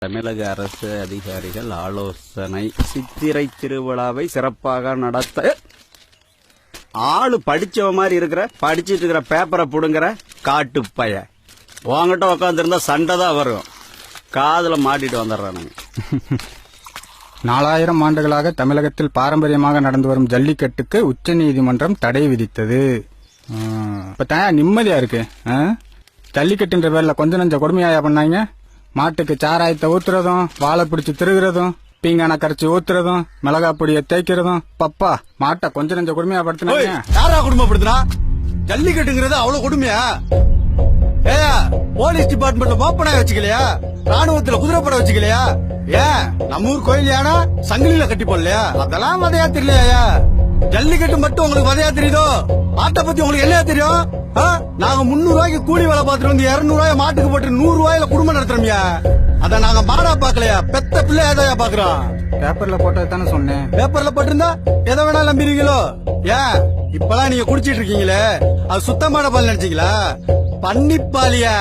தமிழக அரசு அதிகாரிகள் ஆலோசனை. சித்திரை திருவிழாவை சிறப்பாக நடத்த ஆளு படிச்சவ மாதிரி இருக்கிற, படிச்சிட்டு இருக்கிற பேப்பரை புடுங்குற காட்டு பைய உங்ககிட்ட உக்காந்துருந்தா சண்டை தான் வரும். காதுல மாட்டிட்டு வந்துடுறானுங்க. 4000 ஆண்டுகளாக தமிழகத்தில் பாரம்பரியமாக நடந்து வரும் ஜல்லிக்கட்டுக்கு உச்சநீதிமன்றம் தடை விதித்தது. இப்ப தான் நிம்மதியா இருக்கு. ஜல்லிக்கட்டுன்ற பேர்ல கொஞ்சம் நஞ்ச கொடுமையாயா பண்ணாங்க. மாட்டுக்கு சாராயத்தை ஊத்துறதும், வாழை பிடிச்சு திருகிறதும், பீங்கான கரைச்சி ஊத்துறதும், மிளகா பொடியை தேய்க்கிறதும், பப்பா மாட்டை கொஞ்சம் நஞ்ச கொடுமையா படுத்தினாங்க. யாரா குடும்பப்படுத்தினா? ஜல்லிக்கட்டுங்கிறது அவ்வளவு கொடுமையா? போலீஸ் டிபார்ட்மெண்ட்ல மோப்பனா வச்சுக்கலையா? ராணுவத்துல குதிரைப்பட வச்சுக்கலையா? ஏன் நம்ம ஊர் கோயில் யானா சங்கிலியில கட்டி போடலையா? அதெல்லாம் வதையா தெரியலையா? ஜல்லிக்கட்டு மட்டும் உங்களுக்கு வதையா தெரியுதோ? மாட்டை பத்தி உங்களுக்கு என்ன தெரியும்? நாங்க 300 ரூபாய்க்கு கூலி வேலை பார்த்துட்டு வந்து 200 ரூபாய் மாட்டுக்கு போட்டு 100 ரூபாயில குடும்பம் நடத்துறோம்யா. அத நாங்க மாடா பாக்கலையா? பெத்த பிள்ளை ஏதையா பாக்குறோம்? பேப்பர்ல போட்டது தானே சொன்னேன். பேப்பர்ல போட்டிருந்தா எதை வேணாலும் நம்பிடுவீங்களோ? ஏன் இப்பெல்லாம் நீங்க குடிச்சிட்டு இருக்கீங்களே, அது சுத்தமான பால் நினைச்சீங்களா? பன்னிப்பாலியா?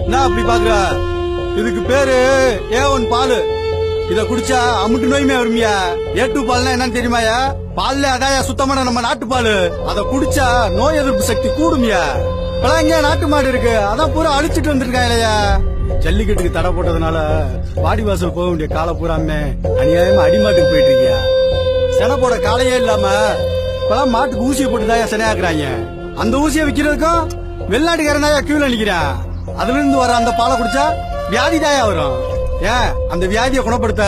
என்ன அப்படி பாக்குற? இதுக்கு பேரு A1 பாலு. இத குடிச்சா அமுட்டு நோயுமே வருமியா? A2 பால்னா என்னன்னு தெரியுமாயா? பால்ல அதாயா சுத்தமான நம்ம நாட்டு பாலு. அத குடிச்சா நோய் எதிர்ப்பு சக்தி கூடுமியா. இப்பெல்லாம் இங்க நாட்டு மாடு இருக்கு, அதான் பூரா அழிச்சிட்டு வந்திருக்காங்க இல்லையா? ஜல்லிக்கட்டுக்கு தடை போட்டதுனால வாடி வாசல் போக வேண்டிய காலை பூராமே அநியாயமா அடிமாட்டுக்கு போயிட்டு இருக்கியா. செனை போட காலையே இல்லாம இப்பெல்லாம் மாட்டுக்கு ஊசியை போட்டு தாயா செனையாக்குறாங்க. அந்த ஊசியை விக்கிறதுக்கும் வெளிநாட்டுக்காரன் தாயா கியூல நிக்கிறான். அதுல இருந்து வர அந்த பாலை குடிச்சா வியாதி தாயா வரும். ஏன் அந்த வியாதியை குணப்படுத்த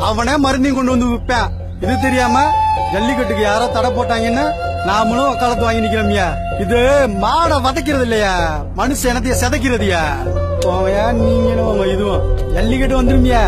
அவனே மருந்தையும் கொண்டு வந்து விற்பான். இது தெரியாம ஜல்லிக்கட்டுக்கு யாரோ தடை போட்டாங்கன்னு நாமளும் வக்காலத்து வாங்கி நிக்கிறோம்யா. இது மாடை வதைக்கிறது இல்லையா, மனுஷ இனத்தைய சிதைக்கிறதுயா. நீங்களும் இதுவும் ஜல்லிக்கட்டு வந்துருமியா.